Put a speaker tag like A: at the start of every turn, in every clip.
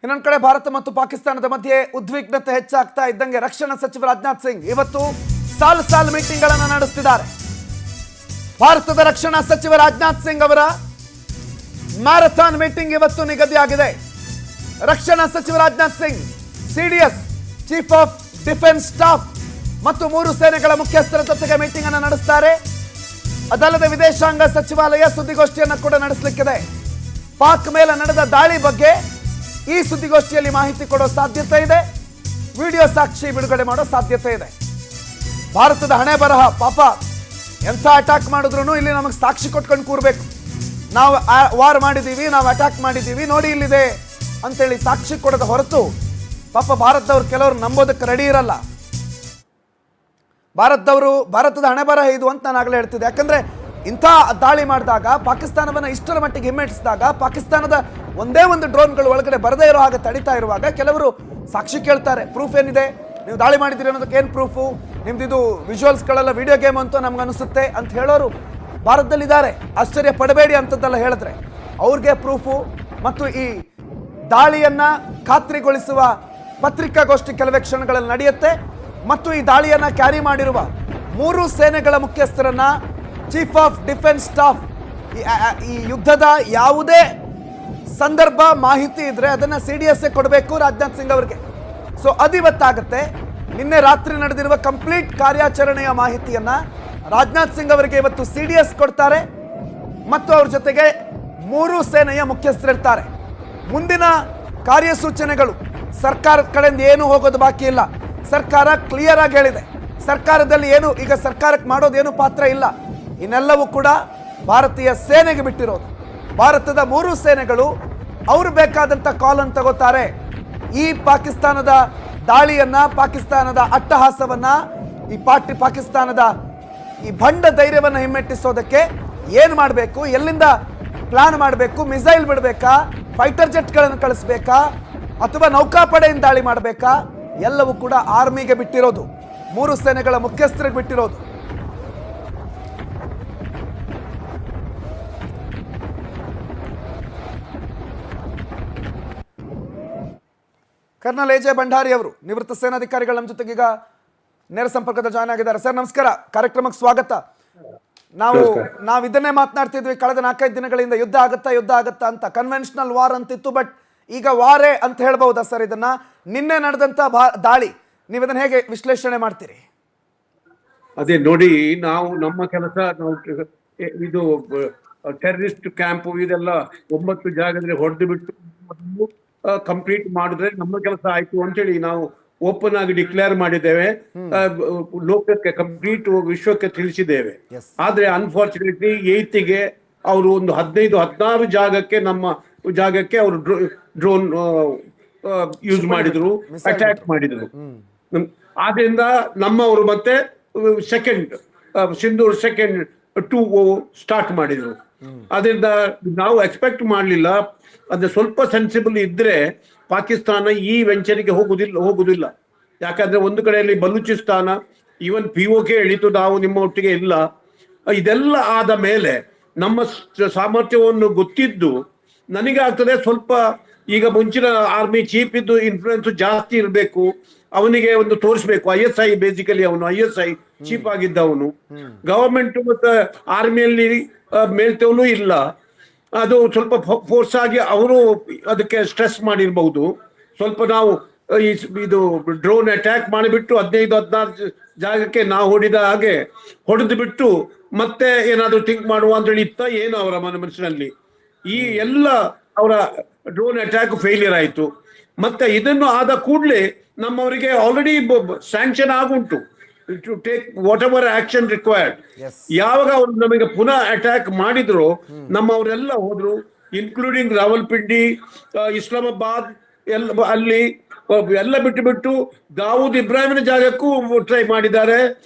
A: ಇನ್ನೊಂದು ಕಡೆ ಭಾರತ ಮತ್ತು ಪಾಕಿಸ್ತಾನದ ಮಧ್ಯೆ ಉದ್ವಿಗ್ನತೆ ಹೆಚ್ಚಾಗ್ತಾ ಇದ್ದಂಗೆ ರಕ್ಷಣಾ ಸಚಿವ ರಾಜನಾಥ್ ಸಿಂಗ್ ಇವತ್ತು ಸಾಲು ಮೀಟಿಂಗ್ಗಳನ್ನು ನಡೆಸುತ್ತಿದ್ದಾರೆ. ಭಾರತದ ರಕ್ಷಣಾ ಸಚಿವ ರಾಜನಾಥ್ ಸಿಂಗ್ ಅವರ ಮ್ಯಾರಥಾನ್ ಮೀಟಿಂಗ್ ಇವತ್ತು ನಿಗದಿಯಾಗಿದೆ. ರಕ್ಷಣಾ ಸಚಿವ Rajnath Singh CDS chief of defence staff ಮತ್ತು 3 ಸೇನೆಗಳ ಮುಖ್ಯಸ್ಥರ ಜೊತೆಗೆ ಮೀಟಿಂಗ್ ಅನ್ನು ನಡೆಸುತ್ತಾರೆ. ಅದಲ್ಲದೆ ವಿದೇಶಾಂಗ ಸಚಿವಾಲಯ ಸುದ್ದಿಗೋಷ್ಠಿಯನ್ನು ಕೂಡ ನಡೆಸಲಿಕ್ಕಿದೆ. ಪಾಕ್ ಮೇಲೆ ನಡೆದ ದಾಳಿ ಬಗ್ಗೆ ಈ ಸುದ್ದಿಗೋಷ್ಠಿಯಲ್ಲಿ ಮಾಹಿತಿ ಕೊಡೋ ಸಾಧ್ಯತೆ ಇದೆ. ವಿಡಿಯೋ ಸಾಕ್ಷಿ ಬಿಡುಗಡೆ ಮಾಡೋ ಸಾಧ್ಯತೆ ಇದೆ. ಭಾರತದ ಹಣೆ ಬರಹ ಪಾಪ, ಎಂಥ ಅಟ್ಯಾಕ್ ಮಾಡಿದ್ರು ಇಲ್ಲಿ ನಮಗೆ ಸಾಕ್ಷಿ ಕೊಟ್ಕೊಂಡು ಕೂರ್ಬೇಕು. ನಾವು ವಾರ್ ಮಾಡಿದ್ದೀವಿ, ನಾವು ಅಟ್ಯಾಕ್ ಮಾಡಿದ್ದೀವಿ, ನೋಡಿ ಇಲ್ಲಿದೆ ಅಂತೇಳಿ ಸಾಕ್ಷಿ ಕೊಡದ ಹೊರತು ಪಾಪ ಭಾರತದವ್ರು ಕೆಲವರು ನಂಬೋದಕ್ಕೆ ರೆಡಿ ಇರಲ್ಲ. ಭಾರತದ ಹಣೆ ಬರಹ ಇದು ಅಂತ ನಾನು ಆಗಲೇ ಹೇಳ್ತಿದ್ದೆ. ಯಾಕಂದ್ರೆ ಇಂಥ ದಾಳಿ ಮಾಡಿದಾಗ, ಪಾಕಿಸ್ತಾನವನ್ನು ಇಷ್ಟರ ಮಟ್ಟಿಗೆ ಹಿಮ್ಮೆಟ್ಟಿಸಿದಾಗ, ಪಾಕಿಸ್ತಾನದ ಒಂದೇ ಒಂದು ಡ್ರೋನ್ಗಳು ಒಳಗಡೆ ಬರದೇ ಇರೋ ಹಾಗೆ ತಡಿತಾ ಇರುವಾಗ ಕೆಲವರು ಸಾಕ್ಷಿ ಕೇಳ್ತಾರೆ. ಪ್ರೂಫ್ ಏನಿದೆ, ನೀವು ದಾಳಿ ಮಾಡಿದ್ದೀರಿ ಅನ್ನೋದಕ್ಕೆ ಏನು ಪ್ರೂಫು, ನಿಮ್ದಿದು ವಿಜುವಲ್ಸ್ಗಳೆಲ್ಲ ವಿಡಿಯೋ ಗೇಮ್ ಅಂತ ನಮ್ಗೆ ಅನಿಸುತ್ತೆ ಅಂತ ಹೇಳೋರು ಭಾರತದಲ್ಲಿದ್ದಾರೆ. ಆಶ್ಚರ್ಯ ಪಡಬೇಡಿ ಅಂತದ್ದೆಲ್ಲ ಹೇಳಿದ್ರೆ ಅವ್ರಿಗೆ ಪ್ರೂಫು ಮತ್ತು ಈ ದಾಳಿಯನ್ನ ಖಾತ್ರಿಗೊಳಿಸುವ ಪತ್ರಿಕಾಗೋಷ್ಠಿ ಕೆಲವೇ ಕ್ಷಣಗಳಲ್ಲಿ ನಡೆಯುತ್ತೆ. ಮತ್ತು ಈ ದಾಳಿಯನ್ನ ಕ್ಯಾರಿ ಮಾಡಿರುವ 3 ಸೇನೆಗಳ ಮುಖ್ಯಸ್ಥರನ್ನ ಚೀಫ್ ಆಫ್ ಡಿಫೆನ್ಸ್ ಸ್ಟಾಫ್ ಈ ಯುದ್ಧದ ಯಾವುದೇ ಸಂದರ್ಭ ಮಾಹಿತಿ ಇದ್ರೆ ಅದನ್ನ CDS ಕೊಡಬೇಕು ರಾಜನಾಥ್ ಸಿಂಗ್ ಅವರಿಗೆ. ಸೊ ಅದಿವತ್ತಾಗುತ್ತೆ. ನಿನ್ನೆ ರಾತ್ರಿ ನಡೆದಿರುವ ಕಂಪ್ಲೀಟ್ ಕಾರ್ಯಾಚರಣೆಯ ಮಾಹಿತಿಯನ್ನ ರಾಜನಾಥ್ ಸಿಂಗ್ ಅವರಿಗೆ ಇವತ್ತು CDS ಕೊಡ್ತಾರೆ ಮತ್ತು ಅವ್ರ ಜೊತೆಗೆ 3 ಸೇನೆಯ ಮುಖ್ಯಸ್ಥರಿರ್ತಾರೆ. ಮುಂದಿನ ಕಾರ್ಯಸೂಚನೆಗಳು ಸರ್ಕಾರದ ಕಡೆಯಿಂದ ಏನು ಹೋಗೋದು ಬಾಕಿ ಇಲ್ಲ. ಸರ್ಕಾರ ಕ್ಲಿಯರ್ ಆಗಿ ಹೇಳಿದೆ. ಸರ್ಕಾರದಲ್ಲಿ ಏನು ಈಗ ಸರ್ಕಾರಕ್ಕೆ ಮಾಡೋದೇನು ಪಾತ್ರ ಇಲ್ಲ. ಇನ್ನೆಲ್ಲವೂ ಕೂಡ ಭಾರತೀಯ ಸೇನೆಗೆ ಬಿಟ್ಟಿರೋದು. ಭಾರತದ 3 ಸೇನೆಗಳು ಅವರು ಬೇಕಾದಂಥ ಕಾಲ್ ಅನ್ನು ತಗೋತಾರೆ. ಈ ಪಾಕಿಸ್ತಾನದ ದಾಳಿಯನ್ನ, ಪಾಕಿಸ್ತಾನದ ಅಟ್ಟಹಾಸವನ್ನ, ಈ ಪಾಕಿಸ್ತಾನದ ಈ ಭಂಡ ಧೈರ್ಯವನ್ನು ಹಿಮ್ಮೆಟ್ಟಿಸೋದಕ್ಕೆ ಏನು ಮಾಡಬೇಕು, ಎಲ್ಲಿಂದ ಪ್ಲಾನ್ ಮಾಡಬೇಕು, ಮಿಸೈಲ್ ಬಿಡಬೇಕಾ, ಫೈಟರ್ ಜೆಟ್ಗಳನ್ನು ಕಳಿಸ್ಬೇಕಾ ಅಥವಾ ನೌಕಾಪಡೆಯಿಂದ ದಾಳಿ ಮಾಡಬೇಕಾ, ಎಲ್ಲವೂ ಕೂಡ ಆರ್ಮಿಗೆ ಬಿಟ್ಟಿರೋದು, 3 ಸೇನೆಗಳ ಮುಖ್ಯಸ್ಥರಿಗೆ ಬಿಟ್ಟಿರೋದು. ಕರ್ನಲ್ ಎಜೆ ಭಂಡಾರಿ ಅವರು ನಿವೃತ್ತ ಸೇನಾಧಿಕಾರಿಗಳು ನಮ್ಮ ಜೊತೆಗೆ ಈಗ ನೇರ ಸಂಪರ್ಕದ ಜಾಯ್ನ್ ಆಗಿದ್ದಾರೆ. ಸರ್ ನಮಸ್ಕಾರ, ಕಾರ್ಯಕ್ರಮಕ್ಕೆ ಸ್ವಾಗತ. ನಾವು ಇದನ್ನೇ ಮಾತನಾಡ್ತಿದ್ವಿ ಕಳೆದ 4-5 ದಿನಗಳಿಂದ, ಯುದ್ಧ ಆಗುತ್ತಾ ಅಂತ. ಕನ್ವೆನ್ಷನಲ್ ವಾರ್ ಅಂತಿತ್ತು, ಬಟ್ ಈಗ ವಾರೇ ಅಂತ ಹೇಳ್ಬಹುದಾ ಸರ್ ಇದನ್ನ? ನಿನ್ನೆ ನಡೆದಂತ ದಾಳಿ ನೀವು ಇದನ್ನ ಹೇಗೆ ವಿಶ್ಲೇಷಣೆ ಮಾಡ್ತೀರಿ?
B: ಅದೇ ನೋಡಿ, ನಾವು ನಮ್ಮ ಕೆಲಸ, ನಾವು ಇದು ಟೆರರಿಸ್ಟ್ ಕ್ಯಾಂಪ್ ಇದೆಲ್ಲ 9 ಜಾಗದಲ್ಲಿ ಹೊಡೆದು ಬಿಟ್ಟು ಕಂಪ್ಲೀಟ್ ಮಾಡಿದ್ರೆ ನಮ್ಮ ಕೆಲಸ ಆಯ್ತು ಅಂತೇಳಿ ನಾವು ಓಪನ್ ಆಗಿ ಡಿಕ್ಲೇರ್ ಮಾಡಿದ್ದೇವೆ, ಲೋಕಕ್ಕೆ ಕಂಪ್ಲೀಟ್ ವಿಶ್ವಕ್ಕೆ ತಿಳಿಸಿದ್ದೇವೆ. ಆದ್ರೆ ಅನ್ಫಾರ್ಚುನೇಟ್ಲಿ 8ಗೆ ಅವರು ಒಂದು 15-16 ಜಾಗಕ್ಕೆ, ನಮ್ಮ ಜಾಗಕ್ಕೆ ಅವರು ಡ್ರೋನ್ ಯೂಸ್ ಮಾಡಿದ್ರು, ಅಟ್ಯಾಕ್ ಮಾಡಿದ್ರು. ಆದ್ರಿಂದ ನಮ್ಮವರು ಮತ್ತೆ ಸಿಂಧೂರ್ ಸೆಕೆಂಡ್ 2 ಸ್ಟಾರ್ಟ್ ಮಾಡಿದ್ರು. ಅದರಿಂದ ನಾವು ಎಕ್ಸ್ಪೆಕ್ಟ್ ಮಾಡಲಿಲ್ಲ. ಅದೇ ಸ್ವಲ್ಪ ಸೆನ್ಸಿಬಲ್ ಇದ್ರೆ ಪಾಕಿಸ್ತಾನ ಈ ವೆಂಚರಿಗೆ ಹೋಗುದಿಲ್ಲ. ಯಾಕಂದ್ರೆ ಒಂದು ಕಡೆಯಲ್ಲಿ ಬಲೂಚಿಸ್ತಾನ, ಈವನ್ POK ಹೇಳಿತು ನಾವು ನಿಮ್ಮ ಒಟ್ಟಿಗೆ ಇಲ್ಲ. ಇದೆಲ್ಲ ಆದ ಮೇಲೆ ನಮ್ಮ ಸಾಮರ್ಥ್ಯವನ್ನು ಗೊತ್ತಿದ್ದು ನನಗೆ ಆಗ್ತದೆ ಸ್ವಲ್ಪ ಈಗ ಮುಂಚಿನ ಆರ್ಮಿ ಚೀಫ್ ಇದ್ದು ಇನ್ಫ್ಲೂಯೆನ್ಸ್ ಜಾಸ್ತಿ ಇರಬೇಕು, ಅವನಿಗೆ ಒಂದು ತೋರಿಸ್ಬೇಕು. ISI ಬೇಸಿಕಲಿ ಅವನು ISI ಚೀಫ್ ಆಗಿದ್ದವನು. ಗವರ್ಮೆಂಟ್ ಮತ್ತು ಆರ್ಮಿಯಲ್ಲಿ ಮೇಲ್ತವನು ಇಲ್ಲ. ಅದು ಸ್ವಲ್ಪ ಫೋರ್ಸ್ ಆಗಿ ಅವರು ಅದಕ್ಕೆ ಸ್ಟ್ರೆಸ್ ಮಾಡಿರ್ಬಹುದು. ಸ್ವಲ್ಪ ನಾವು ಇದು ಡ್ರೋನ್ ಅಟ್ಯಾಕ್ ಮಾಡಿಬಿಟ್ಟು 15-16 ಜಾಗಕ್ಕೆ ನಾವು ಹೊಡೆದ ಹಾಗೆ ಹೊಡೆದು ಬಿಟ್ಟು ಮತ್ತೆ ಏನಾದ್ರು ಥಿಂಕ್ ಮಾಡುವ ಅಂತೇಳಿ ಇತ್ತ ಏನು ಅವರ ಮನಸ್ಸಿನಲ್ಲಿ. ಈ ಎಲ್ಲ ಅವರ ಡ್ರೋನ್ ಅಟ್ಯಾಕ್ ಫೇಲಿಯರ್ ಆಯಿತು. ಮತ್ತೆ ಇದನ್ನು ಆದ ಕೂಡಲೇ ನಮ್ಮವರಿಗೆ ಆಲ್ರೆಡಿ ಸ್ಯಾಂಕ್ಷನ್ ಆಗುಂಟು to take whatever action required. ಯಾವಾಗ ಅವರು ನಮಗೆ ಪುನಃ ಅಟ್ಯಾಕ್ ಮಾಡಿದ್ರು ನಮ್ಮವರೆಲ್ಲ ಹೋದ್ರು, ಇನ್ಕ್ಲೂಡಿಂಗ್ ರಾವಲ್ಪಿಂಡಿ, ಇಸ್ಲಾಮಾಬಾದ್, ಅಲ್ಲಿ ಎಲ್ಲ ಬಿಟ್ಟು ದಾವೂದ್ ಇಬ್ರಾಹಿಮಿನ ಜಾಗಕ್ಕೂ ಟ್ರೈ ಮಾಡಿದ್ದಾರೆ.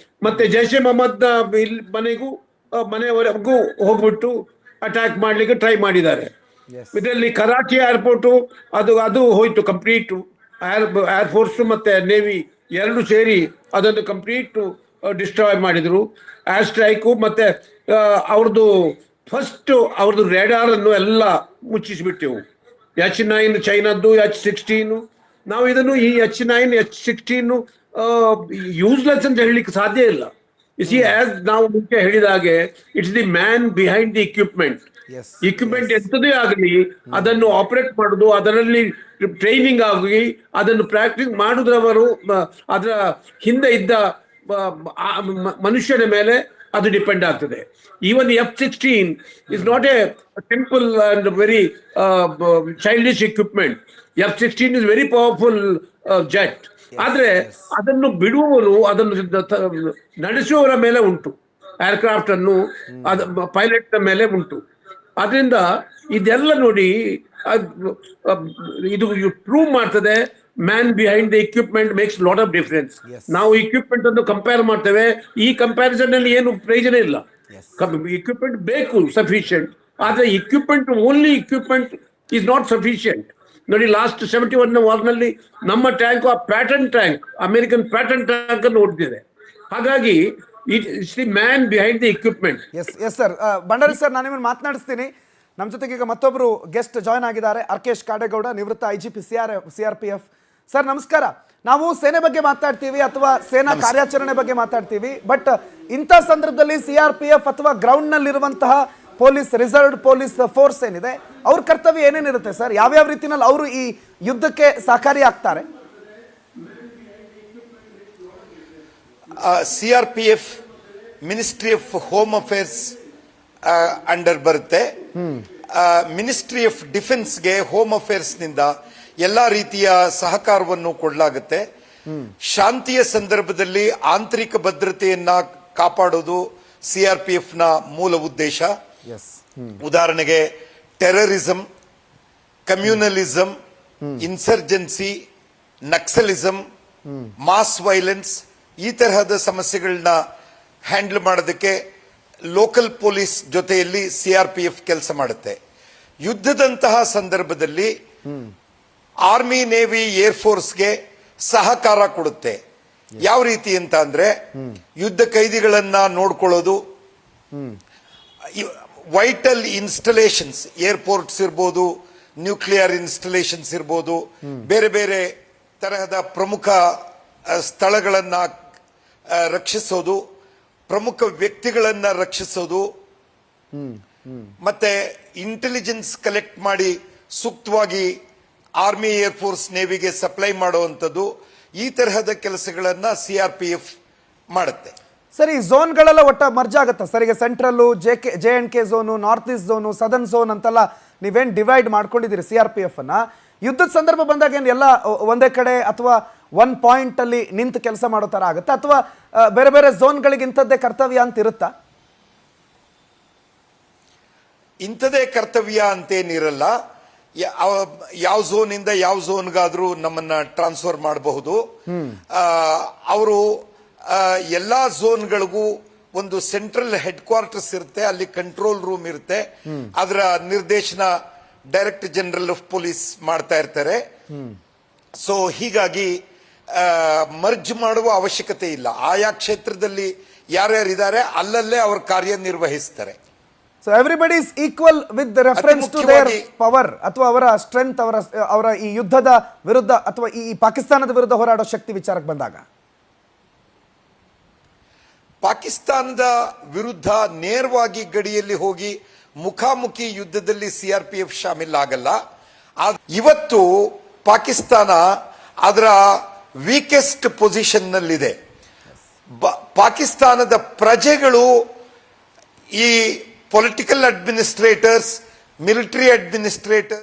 B: ಮತ್ತೆ ಜೈಷ್ ಎ ಮೊಹಮ್ಮದ್ ಮನೆಯವರೆಗೂ ಹೋಗ್ಬಿಟ್ಟು ಅಟ್ಯಾಕ್ ಮಾಡ್ಲಿಕ್ಕೆ ಟ್ರೈ ಮಾಡಿದ್ದಾರೆ. ಇದರಲ್ಲಿ ಕರಾಚಿ ಏರ್ಪೋರ್ಟು ಅದು ಹೋಯ್ತು ಕಂಪ್ಲೀಟ್. ಏರ್ ಫೋರ್ಸ್ ಮತ್ತೆ ನೇವಿ 2 ಸೇರಿ ಅದನ್ನು ಕಂಪ್ಲೀಟ್ ಡಿಸ್ಟ್ರಾಯ್ ಮಾಡಿದ್ರು. ಏರ್ ಸ್ಟ್ರೈಕು ಮತ್ತೆ ಅವ್ರದ್ದು ರೇಡಾರ್ ಅನ್ನು ಎಲ್ಲ ಮುಚ್ಚಿಸಿಬಿಟ್ಟೆವು. H9 ಚೈನಾದ್ದು, H16. ನಾವು ಇದನ್ನು ಈ H9 H16 ಯೂಸ್ಲೆಸ್ ಅಂತ ಹೇಳಲಿಕ್ಕೆ ಸಾಧ್ಯ ಇಲ್ಲ. ಆಸ್ ನಾವು ಮುಂಚೆ ಹೇಳಿದ ಹಾಗೆ it's the man behind the equipment. Equipment ಎಂಥದೇ ಆಗಲಿ ಅದನ್ನು ಆಪರೇಟ್ ಮಾಡುದು, ಅದರಲ್ಲಿ ಟ್ರೈನಿಂಗ್ ಆಗಿ ಅದನ್ನು ಪ್ರಾಕ್ಟೀಸ್ ಮಾಡುವುದರವರು ಅದರ ಹಿಂದೆ ಇದ್ದ ಮನುಷ್ಯನ ಮೇಲೆ ಅದು ಡಿಪೆಂಡ್ ಆಗ್ತದೆ. Even F16 is not A simple and very childish equipment. F16 is very powerful jet. ಆದ್ರೆ ಅದನ್ನು ಬಿಡುವವರು, ಅದನ್ನು ನಡೆಸುವವರ ಮೇಲೆ ಉಂಟು, ಏರ್ಕ್ರಾಫ್ಟ್ ಅನ್ನು ಪೈಲಟ್ ಮೇಲೆ ಉಂಟು. ಅದರಿಂದ ಇದೆಲ್ಲ ನೋಡಿ ಇದು ಪ್ರೂವ್ ಮಾಡ್ತದೆ man behind the equipment makes lot of difference. ನಾವು ಇಕ್ವಿಪ್ಮೆಂಟ್ ಅನ್ನು ಕಂಪೇರ್ ಮಾಡ್ತೇವೆ, ಈ ಕಂಪ್ಯಾರಿಸನ್ ಅಲ್ಲಿ ಏನು ಪ್ರಯೋಜನ ಇಲ್ಲ. ಇಕ್ವಿಪ್ಮೆಂಟ್ ಬೇಕು ಸಫಿಶಿಯಂಟ್, ಆದ್ರೆ only equipment is not sufficient. ನೋಡಿ, ಲಾಸ್ಟ್ 71 ವಾರ್ನಲ್ಲಿ ನಮ್ಮ ಟ್ಯಾಂಕ್ ಆ pattern tank, American pattern tank ಅನ್ನು ಹೊಡೆದಿದೆ. ಹಾಗಾಗಿ it's the man behind the equipment.
A: Yes sir. Bhandari sir, ನಾನು ನಿಮ್ಮನ್ನು ಮಾತನಾಡಿಸ್ತೀನಿ. ನಮ್ಮ ಜೊತೆಗೆ ಈಗ ಮತ್ತೊಬ್ಬರು ಗೆಸ್ಟ್ ಜಾಯ್ನ್ ಆಗಿದ್ದಾರೆ, ಅರ್ಕೇಶ್ ಕಾಡೇಗೌಡ, ನಿವೃತ್ತ IGP CRPF. ಸರ್ ನಮಸ್ಕಾರ. ನಾವು ಸೇನೆ ಬಗ್ಗೆ ಮಾತಾಡ್ತೀವಿ ಅಥವಾ ಸೇನಾ ಕಾರ್ಯಾಚರಣೆ ಬಗ್ಗೆ ಮಾತಾಡ್ತೀವಿ, ಬಟ್ ಇಂಥ ಸಂದರ್ಭದಲ್ಲಿ CRPF ಅಥವಾ ಗ್ರೌಂಡ್ ನಲ್ಲಿರುವಂತಹ ಪೊಲೀಸ್, ರಿಸರ್ವ್ಡ್ ಪೊಲೀಸ್ ಫೋರ್ಸ್ ಏನಿದೆ, ಅವ್ರ ಕರ್ತವ್ಯ ಏನೇನಿರುತ್ತೆ ಸರ್? ಯಾವ್ಯಾವ ರೀತಿನಲ್ಲಿ ಅವರು ಈ ಯುದ್ಧಕ್ಕೆ ಸಹಕಾರಿ ಆಗ್ತಾರೆ?
C: CRPF ministry of home affairs under ಬರುತ್ತೆ. ಮಿನಿಸ್ಟ್ರಿ ಆಫ್ ಡಿಫೆನ್ಸ್ಗೆ ಹೋಮ್ ಅಫೇರ್ಸ್ ನಿಂದ ಎಲ್ಲಾ ರೀತಿಯ ಸಹಕಾರವನ್ನು ಕೊಡಲಾಗುತ್ತೆ. ಶಾಂತಿಯ ಸಂದರ್ಭದಲ್ಲಿ ಆಂತರಿಕ ಭದ್ರತೆಯನ್ನ ಕಾಪಾಡೋದು CRPF ನ ಮೂಲ ಉದ್ದೇಶ. ಉದಾಹರಣೆಗೆ terrorism, communalism, insurgency, naxalism, mass violence, ಈ ತರಹದ ಸಮಸ್ಯೆಗಳನ್ನ ಹ್ಯಾಂಡಲ್ ಮಾಡೋದಕ್ಕೆ ಲೋಕಲ್ ಪೊಲೀಸ್ ಜೊತೆಯಲ್ಲಿ CRPF ಕೆಲಸ ಮಾಡುತ್ತೆ. ಯುದ್ಧದಂತಹ ಸಂದರ್ಭದಲ್ಲಿ ಆರ್ಮಿ, ನೇವಿ, ಏರ್ ಫೋರ್ಸ್ಗೆ ಸಹಕಾರ ಕೊಡುತ್ತೆ. ಯಾವ ರೀತಿ ಅಂತ ಅಂದ್ರೆ, ಯುದ್ಧ ಕೈದಿಗಳನ್ನ ನೋಡ್ಕೊಳ್ಳೋದು, ವೈಟಲ್ ಇನ್ಸ್ಟಾಲೇಷನ್ಸ್, ಏರ್ಪೋರ್ಟ್ಸ್ ಇರ್ಬೋದು, ನ್ಯೂಕ್ಲಿಯರ್ ಇನ್ಸ್ಟಾಲೇಷನ್ಸ್ ಇರ್ಬೋದು, ಬೇರೆ ಬೇರೆ ತರಹದ ಪ್ರಮುಖ ಸ್ಥಳಗಳನ್ನ ರಕ್ಷಿಸೋದು, ಪ್ರಮುಖ ವ್ಯಕ್ತಿಗಳನ್ನ ರಕ್ಷಿಸೋದು, ಮತ್ತೆ ಇಂಟೆಲಿಜೆನ್ಸ್ ಕಲೆಕ್ಟ್ ಮಾಡಿ ಸೂಕ್ತವಾಗಿ ಆರ್ಮಿ, ಏರ್ ಫೋರ್ಸ್, ನೇವಿಗೆ ಸಪ್ಲೈ ಮಾಡುವಂಥದ್ದು, ಈ ತರಹದ ಕೆಲಸಗಳನ್ನ CRPF ಮಾಡುತ್ತೆ.
A: ಸರ್, ಈ ಝೋನ್ಗಳೆಲ್ಲ ಒಟ್ಟ ಮರ್ಜ್ ಆಗುತ್ತಾ ಸರ್? ಈಗ central, JNK zone, north East zone, southern zone ಅಂತೆಲ್ಲ ನೀವೇನು ಡಿವೈಡ್ ಮಾಡ್ಕೊಂಡಿದ್ದೀರಿ CRPF ಅನ್ನ? ಯುದ್ಧದ ಸಂದರ್ಭ ಬಂದಾಗ ಏನು ಎಲ್ಲ ಒಂದೇ ಕಡೆ ಅಥವಾ ಒನ್ ಪಾಯಿಂಟ್ ಅಲ್ಲಿ ನಿಂತು ಕೆಲಸ ಮಾಡೋ ತರ ಆಗುತ್ತಾ, ಅಥವಾ ಬೇರೆ ಬೇರೆ ಝೋನ್ಗಳಿಗೆ ಇಂಥದ್ದೇ ಕರ್ತವ್ಯ ಅಂತ ಇರುತ್ತಾ?
C: ಇಂಥದೇ ಕರ್ತವ್ಯ ಅಂತೇನಿರಲ್ಲ. ಯಾವ ಝೋನ್ ಇಂದ ಯಾವ ಝೋನ್ಗಾದ್ರೂ ನಮ್ಮನ್ನ ಟ್ರಾನ್ಸ್ಫರ್ ಮಾಡಬಹುದು. ಅವರು ಎಲ್ಲಾ ಝೋನ್ಗಳಿಗೂ ಒಂದು ಸೆಂಟ್ರಲ್ ಹೆಡ್ ಕ್ವಾರ್ಟರ್ಸ್ ಇರುತ್ತೆ, ಅಲ್ಲಿ ಕಂಟ್ರೋಲ್ ರೂಮ್ ಇರುತ್ತೆ, ಅದರ ನಿರ್ದೇಶನ ಡೈರೆಕ್ಟರ್ ಜನರಲ್ ಆಫ್ ಪೊಲೀಸ್ ಮಾಡ್ತಾ ಇರ್ತಾರೆ. ಸೊ ಹೀಗಾಗಿ ಮರ್ಜ್ ಮಾಡುವ ಅವಶ್ಯಕತೆ ಇಲ್ಲ. ಆಯಾ ಕ್ಷೇತ್ರದಲ್ಲಿ ಯಾರ್ಯಾರಿದ್ದಾರೆ ಅಲ್ಲಲ್ಲೇ ಅವರು ಕಾರ್ಯನಿರ್ವಹಿಸ್ತಾರೆ.
A: So everybody is equal with reference to their power, ಅಥವಾ ಅವರ ಸ್ಟ್ರೆಂತ್, ಅವರ ಈ ಯುದ್ಧದ ವಿರುದ್ಧ ಅಥವಾ ಈ ಪಾಕಿಸ್ತಾನದ ವಿರುದ್ಧ ಹೋರಾಡೋ ಶಕ್ತಿ ವಿಚಾರಕ್ಕೆ ಬಂದಾಗ,
C: ಪಾಕಿಸ್ತಾನದ ವಿರುದ್ಧ ನೇರವಾಗಿ ಗಡಿಯಲ್ಲಿ ಹೋಗಿ ಮುಖಾಮುಖಿ ಯುದ್ಧದಲ್ಲಿ CRPF ಶಾಮಿಲ್ ಆಗಲ್ಲ. ಇವತ್ತು ಪಾಕಿಸ್ತಾನ ಅದರ ವೀಕೆಸ್ಟ್ ಪೊಸಿಷನ್ ನಲ್ಲಿದೆ. ಪಾಕಿಸ್ತಾನದ ಪ್ರಜೆಗಳು ಈ ಪೊಲಿಟಿಕಲ್ ಅಡ್ಮಿನಿಸ್ಟ್ರೇಟರ್ಸ್, ಮಿಲಿಟರಿ ಅಡ್ಮಿನಿಸ್ಟ್ರೇಟರ್